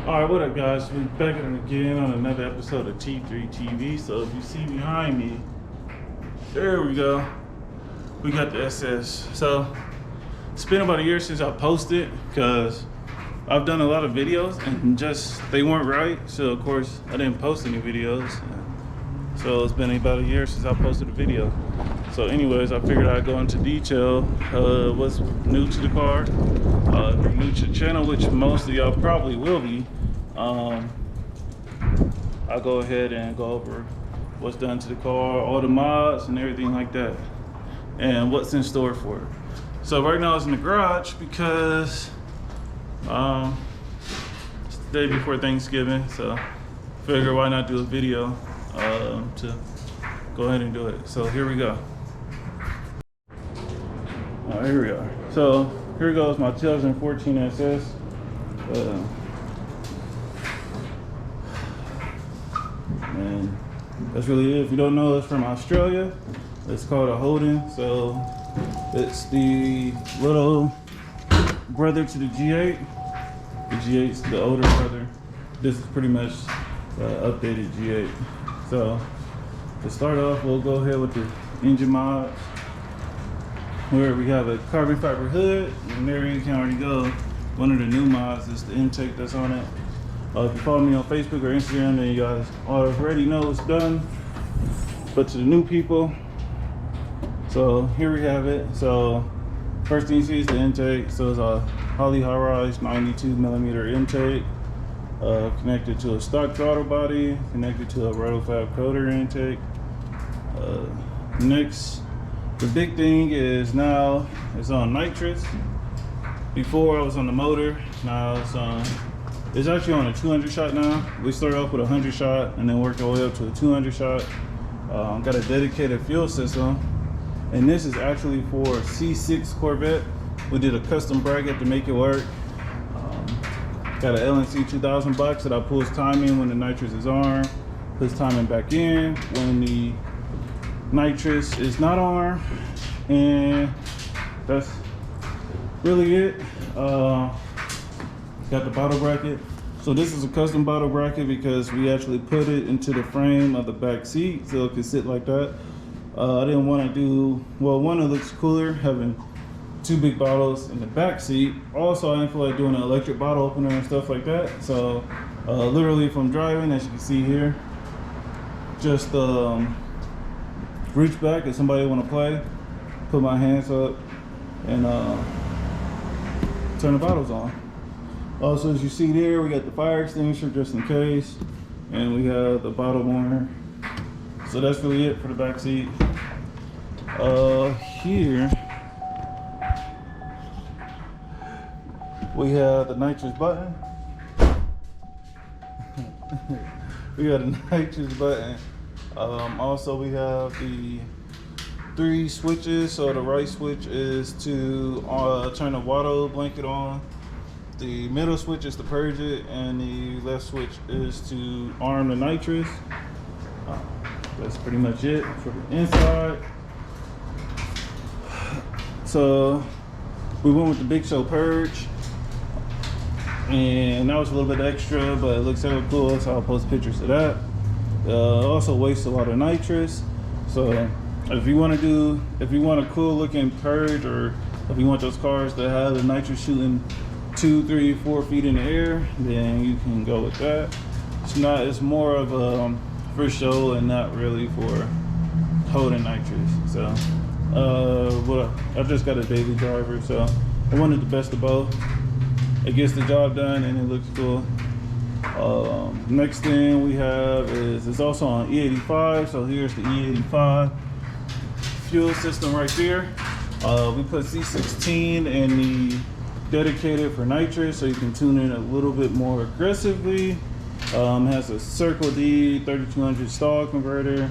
Alright, what up guys? We're back at it again on another episode of T3 TV. So if you see behind me, there we go. We got the SS. So it's been about a year since I posted because I've done a lot of videos and just they weren't right. So of course I didn't post any videos. So it's been about a year since I posted a video. So anyways, I figured I'd go into detail what's new to the car. If you're new to the channel, which most of y'all probably will be, I'll go ahead and go over what's done to the car, all the mods and everything like that, and what's in store for it. So right now it's in the garage because it's the day before Thanksgiving, so figure why not do a video to go ahead and do it. So here we go. All right, here we are. So here goes my 2014 SS. And that's really it. If you don't know, it's from Australia. It's called a Holden. So it's the little brother to the G8. The G8's the older brother. This is pretty much updated G8. So to start off, we'll go ahead with the engine mods, where we have a carbon fiber hood, and there you can already go. One of the new mods is the intake that's on it. If you follow me on Facebook or Instagram, then you guys already know it's done. But to the new people, so here we have it. So first thing you see is the intake. So it's a Holley High Rise 92mm intake, connected to a stock throttle body, connected to a Rotofab coder intake. Next, the big thing is now it's on nitrous. Before I was on the motor, now it's actually on a 200 shot now. We started off with a 100 shot and then worked our way up to a 200 shot. Got a dedicated fuel system, and this is actually for C6 Corvette. We did a custom bracket to make it work. Got an LNC 2000 box that I pull his timing when the nitrous is on, puts timing back in when the nitrous is not on, and that's really it. Got the bottle bracket. So this is a custom bottle bracket because we actually put it into the frame of the back seat so it can sit like that. I didn't want to do, well, one, it looks cooler having two big bottles in the back seat. Also, I didn't feel like doing an electric bottle opener and stuff like that. So literally if I'm driving, as you can see here, just reach back if somebody want to play, put my hands up and turn the bottles on. Also, as you see there, we got the fire extinguisher just in case, and we have the bottle warmer. So that's really it for the back seat. Here we have the nitrous button. We got a nitrous button. Also, we have the 3 switches. So the right switch is to turn the water blanket on. The middle switch is to purge it, and the left switch is to arm the nitrous. That's pretty much it for the inside. So we went with the Big Show purge, and that was a little bit extra, but it looks so cool, so I'll post pictures of that. Also wastes a lot of nitrous. So if you want a cool looking purge, or if you want those cars that have the nitrous shooting 2, 3, 4 feet in the air, then you can go with that. It's more of for show and not really for holding nitrous. So well, I've just got a daily driver, so I wanted the best of both. It gets the job done and it looks cool. Next thing we have is it's also on E85. So here's the E85 fuel system right there. We put C16 in the dedicated for nitrous, so you can tune in a little bit more aggressively. Has a Circle D 3200 stall converter.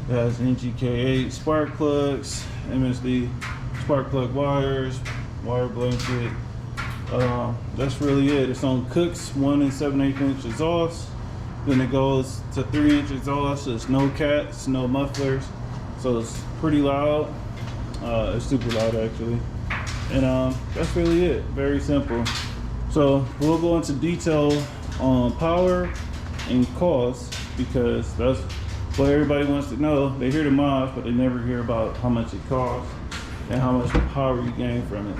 It has NGK8 spark plugs, MSD spark plug wires, wire blanket. That's really it. It's on Cook's 1 7/8 inch exhaust. Then it goes to 3 inch exhaust. So it's no cats, no mufflers. So it's pretty loud. It's super loud actually. And that's really it. Very simple. So we'll go into detail on power and cost, because that's what everybody wants to know. They hear the miles, but they never hear about how much it costs and how much power you gain from it.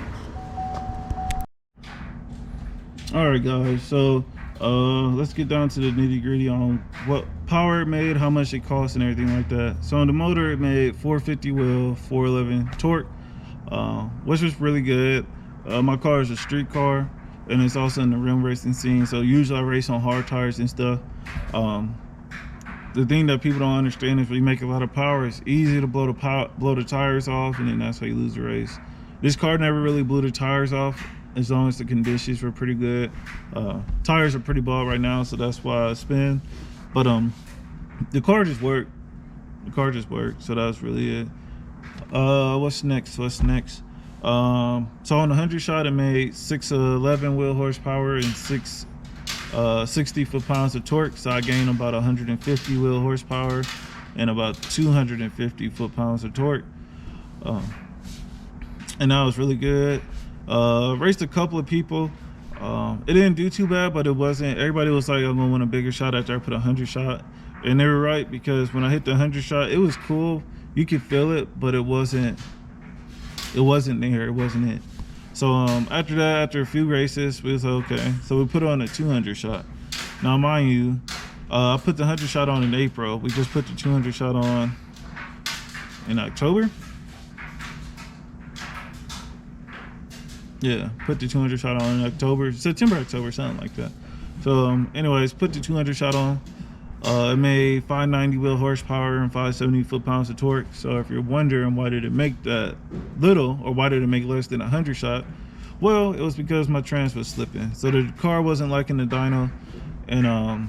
All right, guys, so let's get down to the nitty-gritty on what power it made, how much it costs, and everything like that. So on the motor, it made 450 wheel, 411 torque, which was really good. My car is a street car, and it's also in the rim racing scene, so usually I race on hard tires and stuff. The thing that people don't understand is when you make a lot of power, it's easy to blow the tires off, and then that's how you lose the race. This car never really blew the tires off, as long as the conditions were pretty good. Tires are pretty bald right now, so that's why I spin. But the car just worked. So that was really it. What's next? So on the 100 shot, it made 611 wheel horsepower and 60 foot-pounds of torque. So I gained about 150 wheel horsepower and about 250 foot-pounds of torque. And that was really good. Raced a couple of people. It didn't do too bad, but it wasn't. Everybody was like, I'm gonna win a bigger shot after I put 100 shot, and they were right, because when I hit the 100 shot, it was cool. You could feel it, but it wasn't there. It wasn't it. So after that, after a few races, we was like, okay. So we put on a 200 shot. Now, mind you, I put the 100 shot on in April. We just put the 200 shot on in October. Yeah, put the 200 shot on in October, September, October, something like that. So anyways, put the 200 shot on. It made 590 wheel horsepower and 570 foot-pounds of torque. So if you're wondering why did it make that little, or why did it make less than 100 shot, well, it was because my trans was slipping. So the car wasn't liking the dyno, and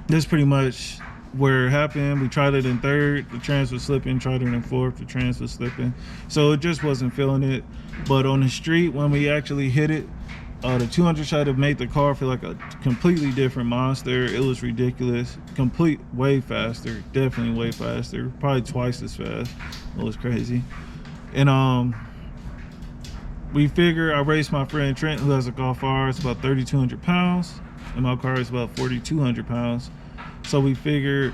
that's pretty much where it happened. We tried it in third, the trans was slipping. Tried it in fourth, the trans was slipping. So it just wasn't feeling it. But on the street, when we actually hit it, the 200 shot have made the car feel like a completely different monster. It was ridiculous. Way faster, definitely way faster, probably twice as fast. It was crazy. And we figure, I raced my friend Trent, who has a Golf R. It's about 3,200 pounds, and my car is about 4,200 pounds. So we figured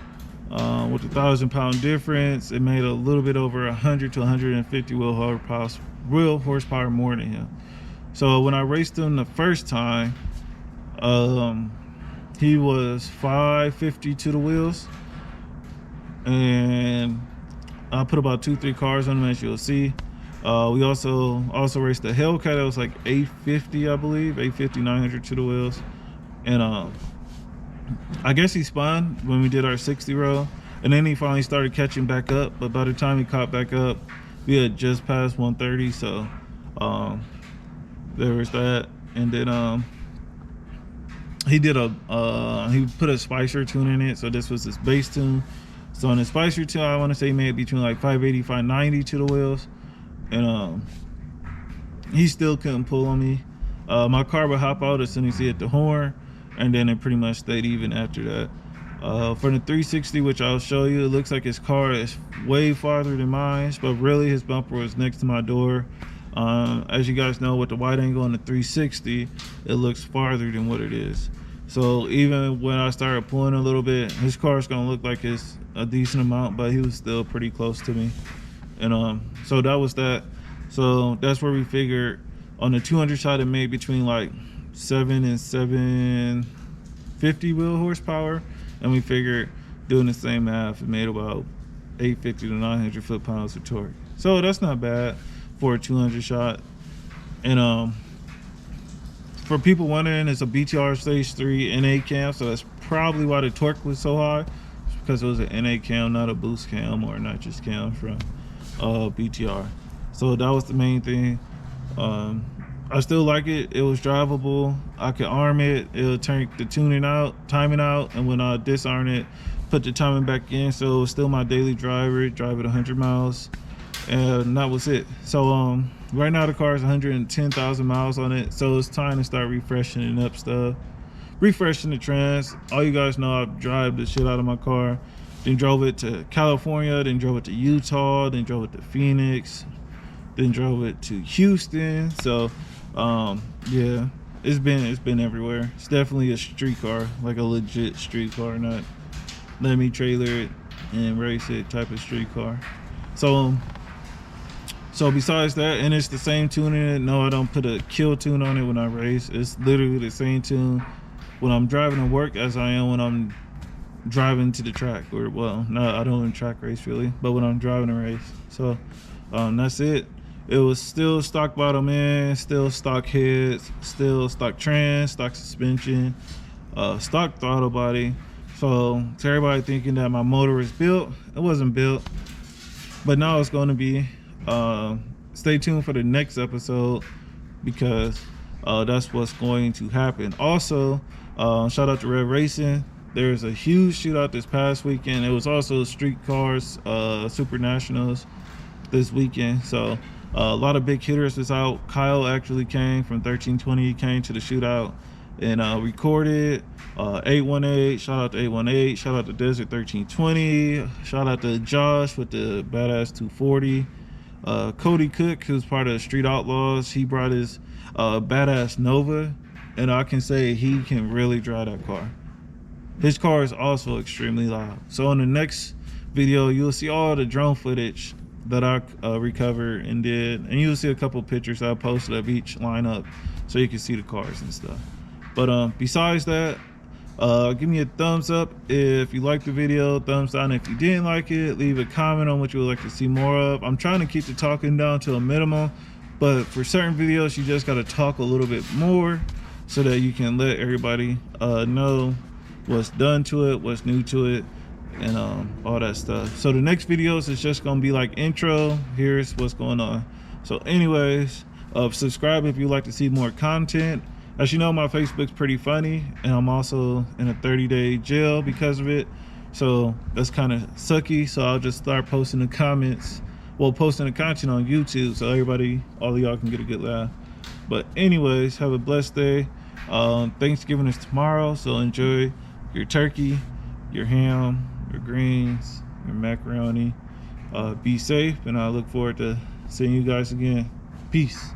with the 1,000-pound difference, it made a little bit over 100 to 150 wheel horsepower more than him. So when I raced him the first time, he was 550 to the wheels, and I put about 2-3 cars on him, as you'll see. We also raced the Hellcat. That was like 850, I believe, 850, 900 to the wheels. And I guess he spun when we did our 60 roll, and then he finally started catching back up. But by the time he caught back up, we had just passed 130. So there was that. And then he put a Spicer tune in it. So this was his base tune. So on the Spicer tune, I want to say he made between like 580, 590 to the wheels. And he still couldn't pull on me. My car would hop out as soon as he hit the horn, and then it pretty much stayed even after that. For the 360, which I'll show you, it looks like his car is way farther than mine, but really his bumper was next to my door. As you guys know, with the wide angle on the 360, it looks farther than what it is. So even when I started pulling a little bit, his car is gonna look like it's a decent amount, but he was still pretty close to me. And so that was that. So that's where we figured on the 200 shot, it made between like 7 and 750 wheel horsepower, and we figured doing the same math, it made about 850 to 900 foot-pounds of torque. So that's not bad for a 200 shot. And for people wondering, it's a BTR Stage 3 NA cam, so that's probably why the torque was so high. It's because it was an NA cam, not a boost cam or a nitrous cam from BTR. So that was the main thing. I still like it. It was drivable. I could arm it. It'll turn the timing out, and when I disarm it, put the timing back in. So it was still my daily driver. Drive it 100 miles, and that was it. So right now the car is 110,000 miles on it. So it's time to start refreshing up stuff, refreshing the trans. All you guys know, I've driven the shit out of my car. Then drove it to California. Then drove it to Utah. Then drove it to Phoenix. Then drove it to Houston. So yeah, it's been everywhere. It's definitely a street car, like a legit street car, not let me trailer it and race it type of street car. So besides that, and it's the same tune in it. No, I don't put a kill tune on it when I race. It's literally the same tune when I'm driving to work as I am when I'm driving to the track. Or, well, no, I don't track race really, but when I'm driving a race. So that's it. It was still stock bottom end, still stock heads, still stock trans, stock suspension, stock throttle body. So to everybody thinking that my motor was built, it wasn't built, but now it's going to be. Stay tuned for the next episode because that's what's going to happen. Also, shout out to Red Racing. There's a huge shootout this past weekend. It was also street cars, super nationals this weekend. So a lot of big hitters was out. Kyle actually came from 1320. He came to the shootout and recorded. 818, shout out to 818, shout out to Desert 1320, shout out to Josh with the badass 240. Cody Cook, who's part of Street Outlaws, he brought his badass Nova, and I can say he can really drive that car. His car is also extremely loud. So in the next video, you'll see all the drone footage that I recovered and did, and you'll see a couple pictures I posted of each lineup so you can see the cars and stuff. But besides that, give me a thumbs up if you liked the video, thumbs down if you didn't like it, leave a comment on what you would like to see more of. I'm trying to keep the talking down to a minimum, but for certain videos you just got to talk a little bit more so that you can let everybody know what's done to it, what's new to it, and all that stuff. So the next videos is just gonna be like intro, here's what's going on. So anyways, subscribe if you like to see more content. As you know, my Facebook's pretty funny, and I'm also in a 30-day jail because of it. So that's kind of sucky. So I'll just start posting the comments, well, posting the content on YouTube so everybody, all of y'all can get a good laugh. But anyways, have a blessed day. Thanksgiving is tomorrow, so enjoy your turkey, your ham, your greens, your macaroni. Be safe, and I look forward to seeing you guys again. Peace.